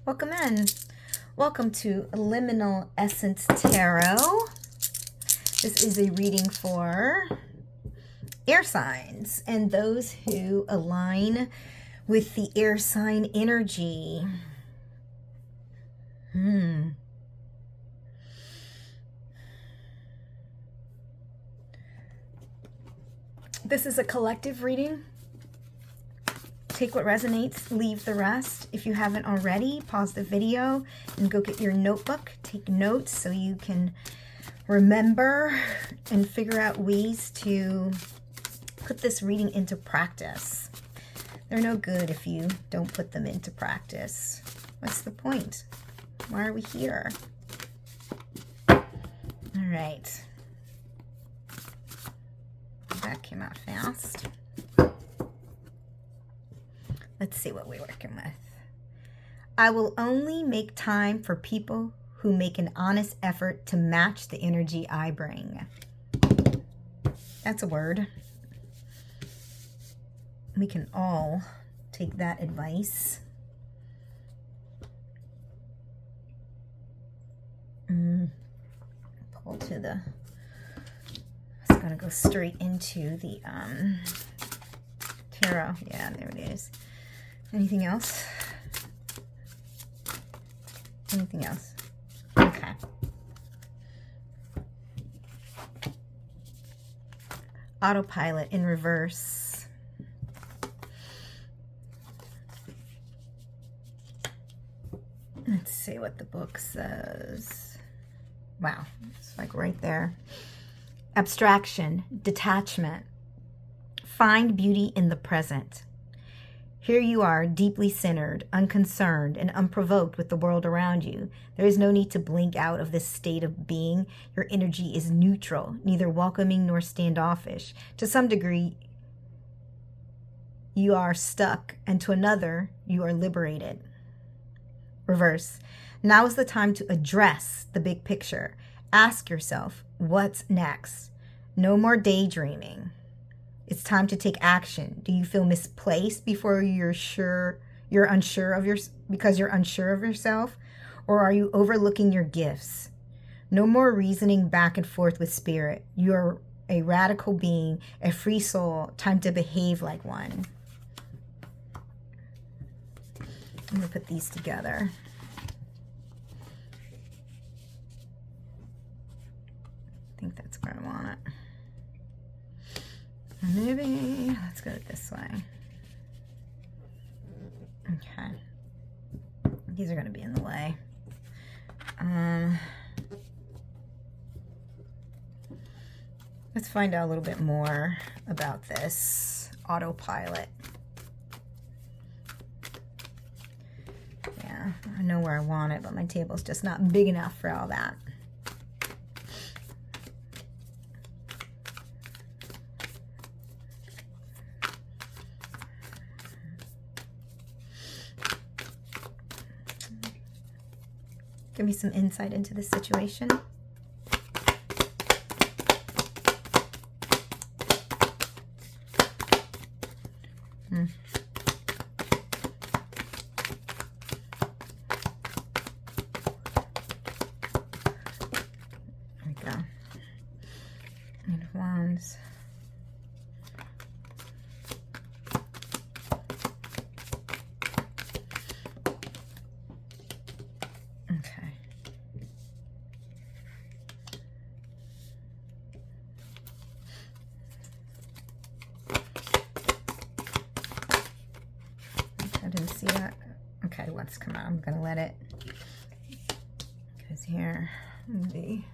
Welcome in. Welcome to Liminal Essence Tarot. This is a reading for air signs and those who align with the air sign energy. This is a collective reading. Take what resonates, leave the rest. If you haven't already, pause the video and go get your notebook. Take notes so you can remember and figure out ways to put this reading into practice. They're no good if you don't put them into practice. What's the point? Why are we here? All right. That came out fast. Let's see what we're working with. I will only make time for people who make an honest effort to match the energy I bring. That's a word. We can all take that advice. Pull to the... It's going to go straight into the tarot. Yeah, there it is. Anything else? Anything else? Okay. Autopilot in reverse. Let's see what the book says. Wow, it's like right there. Abstraction, detachment. Find beauty in the present. Here you are, deeply centered, unconcerned, and unprovoked with the world around you. There is no need to blink out of this state of being. Your energy is neutral, neither welcoming nor standoffish. To some degree, you are stuck, and to another, you are liberated. Reverse. Now is the time to address the big picture. Ask yourself, what's next? No more daydreaming. It's time to take action. Do you feel misplaced before because you're unsure of yourself? Or are you overlooking your gifts? No more reasoning back and forth with spirit. You're a radical being, a free soul. Time to behave like one. I'm going to put these together. I think that's where I want it. Maybe let's go this way. Okay. These are going to be in the way. Let's find out a little bit more about this autopilot. Yeah, I know where I want it, but my table's just not big enough for all that. Give me some insight into this situation. There we go. Eight of Wands. See that? Okay, let's come out. I'm gonna let it, because here maybe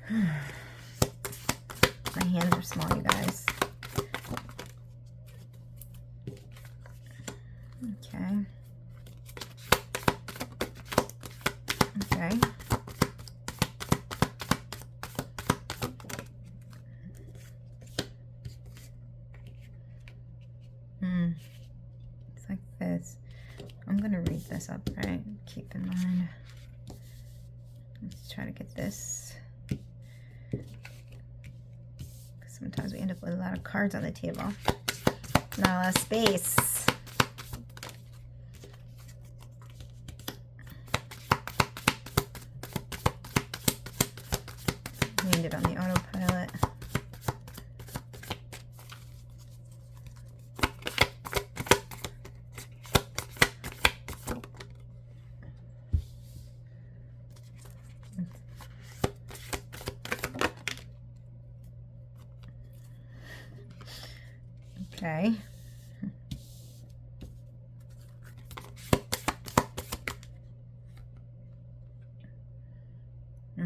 my hands are small, you guys. Okay. Okay. Like this. I'm going to read this up, right? Keep in mind. Let's try to get this. Sometimes we end up with a lot of cards on the table. Not a lot of space.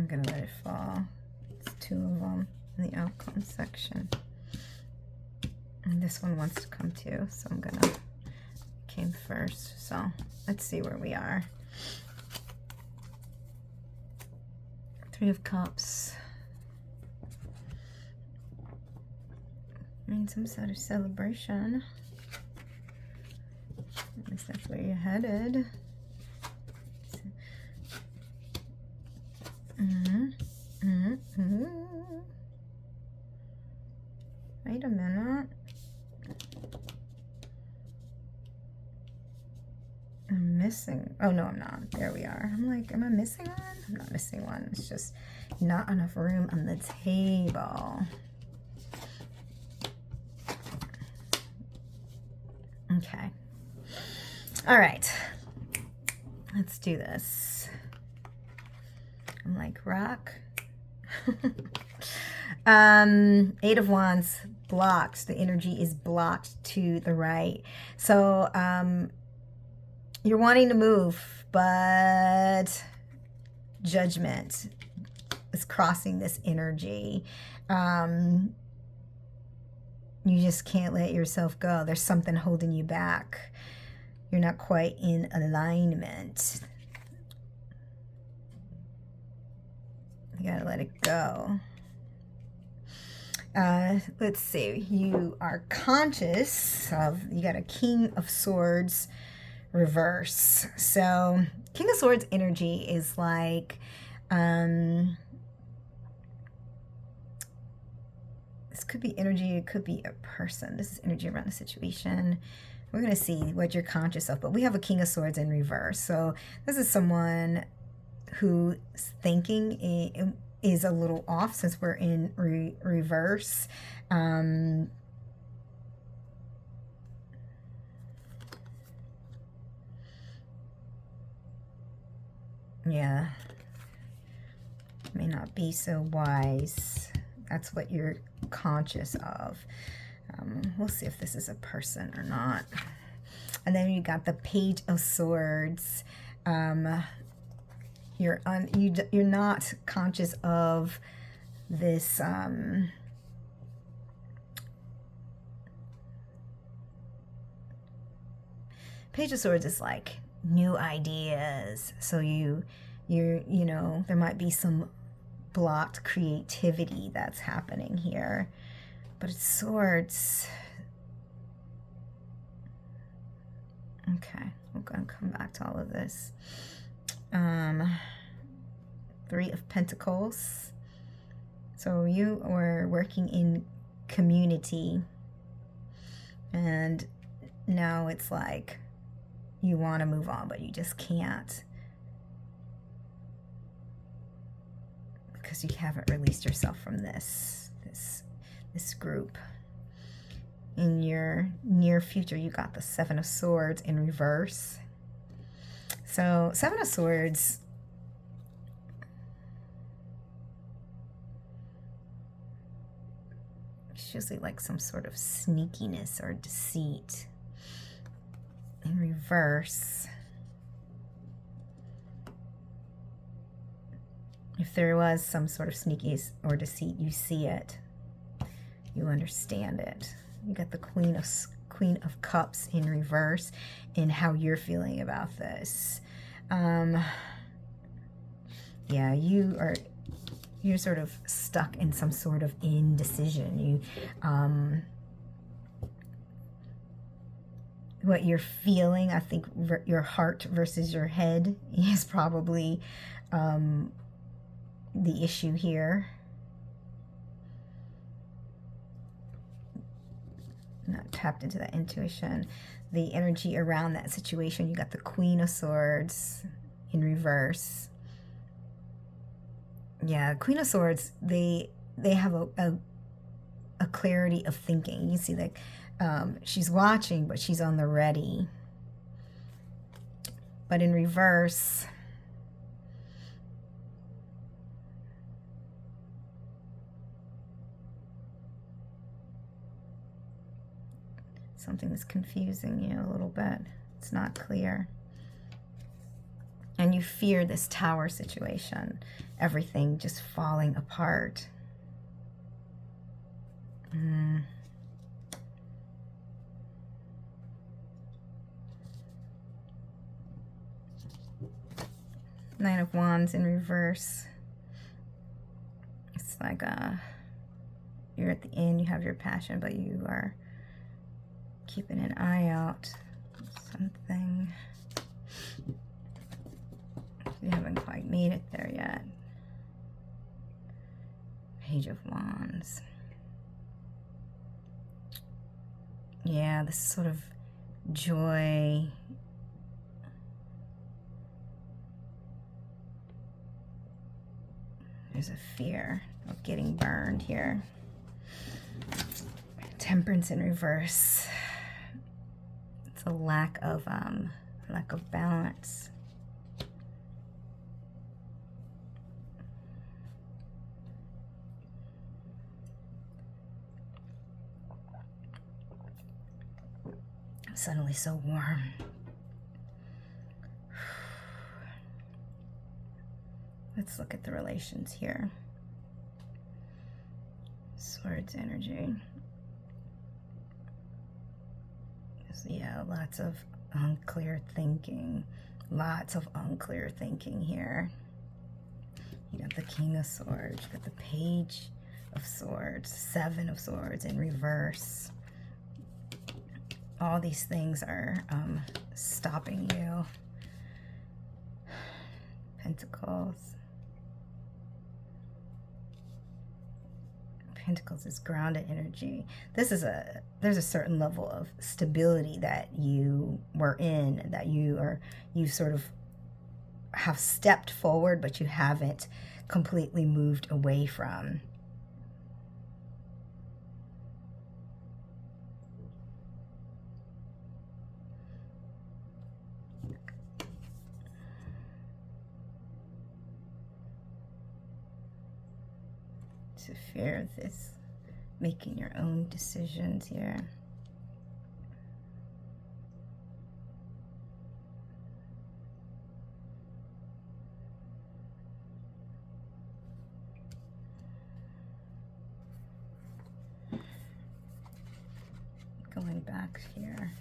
going to let it fall. It's 2 of them in the outcome section. And this one wants to come too, so I'm going to, came first. So let's see where we are. 3 of Cups. And some sort of celebration. At least that's where you're headed. Wait a minute. I'm missing. Oh no, I'm not. There we are. I'm like, am I missing one? I'm not missing one. It's just not enough room on the table. Okay. All right. Let's do this. I'm like, rock. 8 of Wands, blocked. The energy is blocked to the right. So you're wanting to move, but judgment is crossing this energy. You just can't let yourself go. There's something holding you back. You're not quite in alignment. You gotta let it go. Let's see. You are conscious of, you got a King of Swords reverse. So King of Swords energy is like, this could be energy, it could be a person. This is energy around the situation. We're going to see what you're conscious of, but we have a King of Swords in reverse. So this is someone who's thinking is a little off since we're in reverse. Yeah, may not be so wise. That's what you're conscious of. We'll see if this is a person or not. And then you got the Page of Swords. You're not conscious of this Page of Swords is like new ideas. So you know, there might be some blocked creativity that's happening here. But it's swords. Okay, we're going to come back to all of this. 3 of Pentacles. So you are working in community. And now it's like you want to move on, but you just can't. Because you haven't released yourself from this group. In your near future, you got the 7 of Swords in reverse. So 7 of Swords, it's usually like some sort of sneakiness or deceit. In reverse, if there was some sort of sneakiness or deceit, you see it. You understand it. You got the Queen of Cups in reverse and how you're feeling about this. Yeah, you're sort of stuck in some sort of indecision. What you're feeling, I think your heart versus your head is probably the issue here. Not tapped into that intuition. The energy around that situation, you got the Queen of Swords in reverse. Yeah, Queen of Swords, they have a clarity of thinking. You see, like, she's watching, but she's on the ready. But in reverse, something is confusing you a little bit. It's not clear. And you fear this tower situation, everything just falling apart. Nine of Wands in reverse. It's like you're at the end, you have your passion, but you are keeping an eye out. Something. You haven't quite made it there yet. Page of Wands. Yeah, this sort of joy. There's a fear of getting burned here. Temperance in reverse. It's a lack of balance. I'm suddenly so warm. Let's look at the relations here. Swords energy. Yeah, lots of unclear thinking. Lots of unclear thinking here. You got the King of Swords. You got the Page of Swords. Seven of Swords in reverse. All these things are stopping you. Pentacles. Pentacles is grounded energy. This is there's a certain level of stability that you were in, that you sort of have stepped forward, but you haven't completely moved away from. To fear of this, making your own decisions here. Going back here.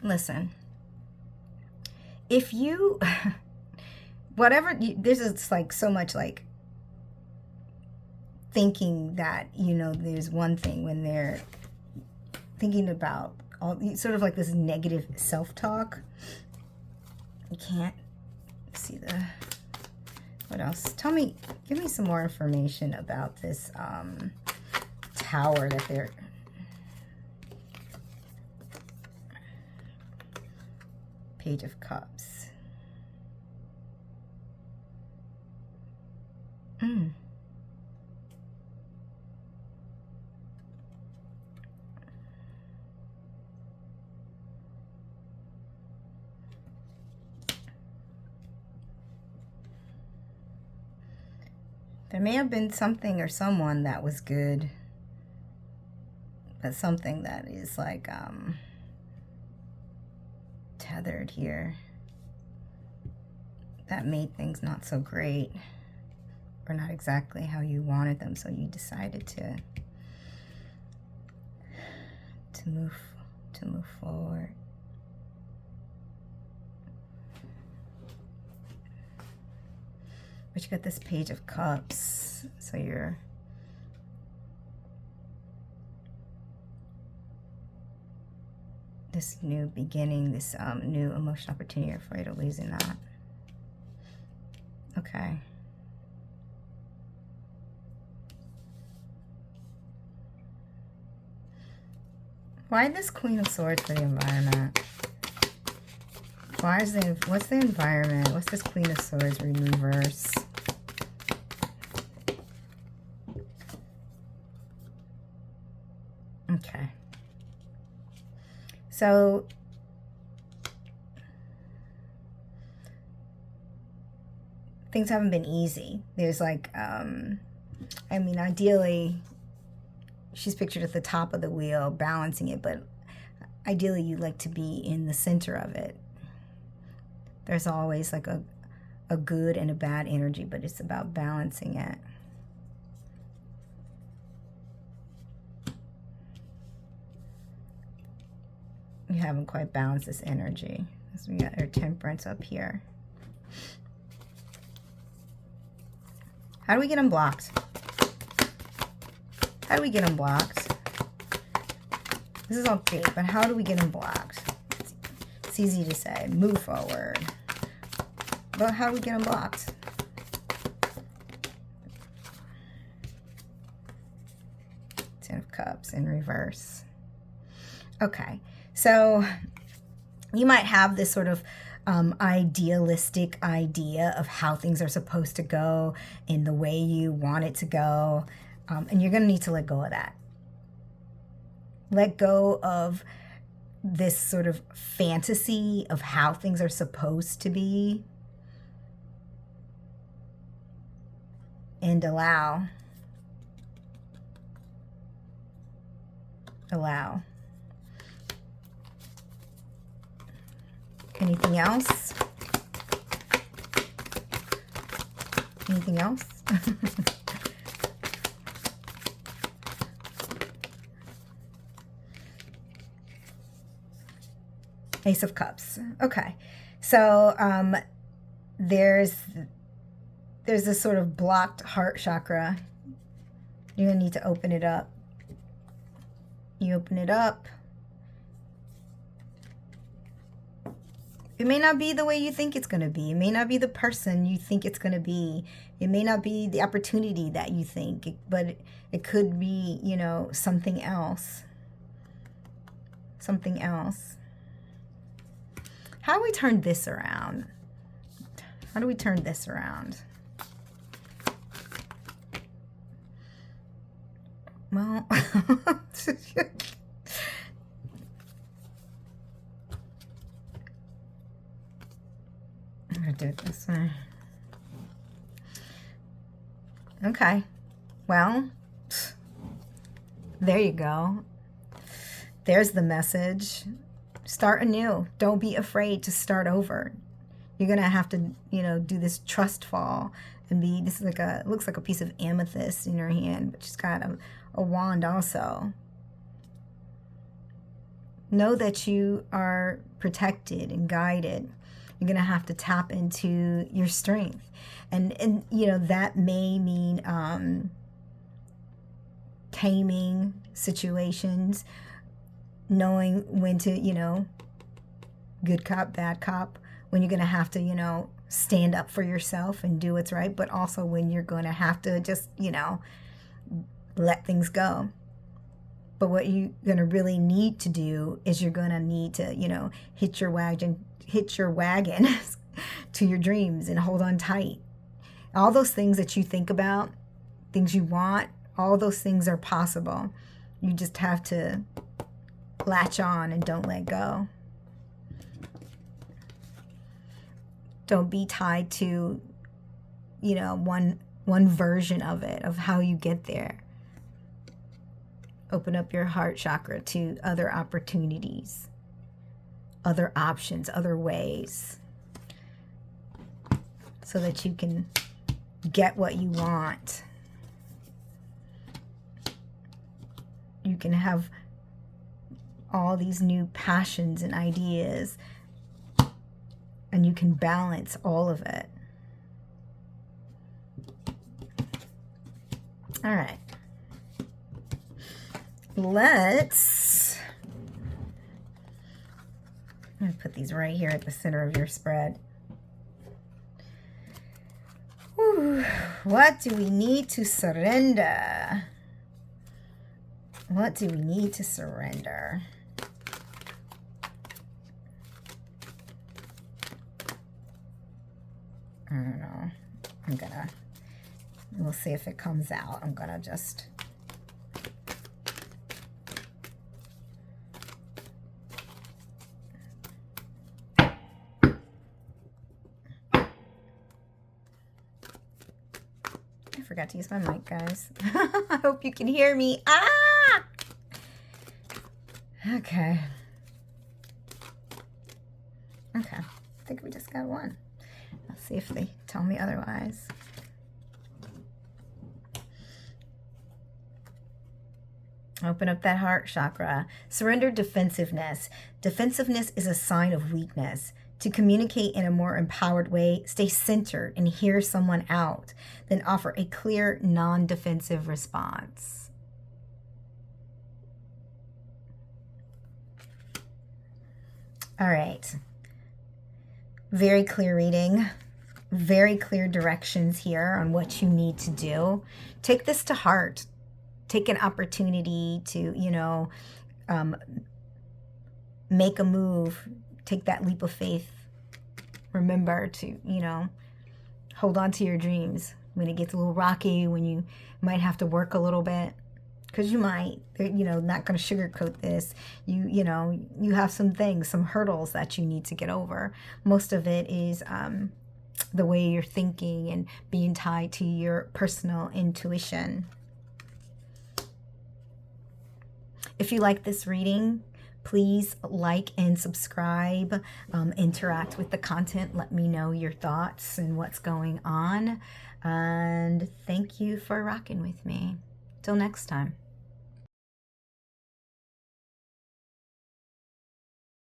Listen, if you, this is like so much like thinking that, you know, there's one thing when they're thinking about all sort of like this negative self-talk. You can't see what else? Tell me, give me some more information about this tower that they're, Page of Cups. There may have been something or someone that was good, but something that is like tethered here that made things not so great, or not exactly how you wanted them, so you decided to move forward. But you got this Page of Cups, so you're this new beginning, this new emotional opportunity, you're afraid of losing that. Okay. Why this Queen of Swords for the environment? What's the environment? What's this Queen of Swords in reverse? Okay. So things haven't been easy. There's like, I mean, ideally, she's pictured at the top of the wheel, balancing it, but ideally you'd like to be in the center of it. There's always like a good and a bad energy, but it's about balancing it. You haven't quite balanced this energy. So we got our temperance up here. How do we get them blocked? How do we get them blocked? This is all great, but how do we get them blocked? It's easy to say, move forward. But how do we get them blocked? Ten of Cups in reverse. Okay, so you might have this sort of idealistic idea of how things are supposed to go in the way you want it to go. And you're going to need to let go of that. Let go of this sort of fantasy of how things are supposed to be. And allow. Anything else? Anything else? Ace of Cups. Okay. So there's this sort of blocked heart chakra. You're going to need to open it up. You open it up. It may not be the way you think it's going to be. It may not be the person you think it's going to be. It may not be the opportunity that you think, but it could be, you know, something else. Something else. How do we turn this around? How do we turn this around? Well, I'm going to do it this way. Okay. Well, there you go. There's the message. Start anew. Don't be afraid to start over. You're going to have to, you know, do this trust fall and be, this is like a, it looks like a piece of amethyst in her hand, but she's got a wand also. Know that you are protected and guided. You're going to have to tap into your strength. And you know, that may mean taming situations, knowing when to, you know, good cop, bad cop, when you're going to have to, you know, stand up for yourself and do what's right, but also when you're going to have to just, you know, let things go. But what you're going to really need to do is you're going to need to, you know, hitch your wagon to your dreams and hold on tight. All those things that you think about, things you want, all those things are possible. You just have to latch on and don't let go. Don't be tied to, you know, one version of it, of how you get there. Open up your heart chakra to other opportunities, other options, other ways, so that you can get what you want. You can have all these new passions and ideas, and you can balance all of it. All right. I'm going to put these right here at the center of your spread. Whew. What do we need to surrender? What do we need to surrender? I don't know. We'll see if it comes out. I'm gonna just forgot to use my mic, guys. I hope you can hear me. Ah! Okay. Okay. I think we just got one. Let's see if they tell me otherwise. Open up that heart chakra. Surrender defensiveness. Defensiveness is a sign of weakness. To communicate in a more empowered way, stay centered and hear someone out. Then offer a clear, non-defensive response. All right. Very clear reading. Very clear directions here on what you need to do. Take this to heart. Take an opportunity to, you know, make a move. Take that leap of faith. Remember to, you know, hold on to your dreams when it gets a little rocky, when you might have to work a little bit. Because you might, you know, not going to sugarcoat this. You know, you have some things, some hurdles that you need to get over. Most of it is the way you're thinking and being tied to your personal intuition. If you like this reading, please like and subscribe, interact with the content, let me know your thoughts and what's going on. And thank you for rocking with me. Till next time.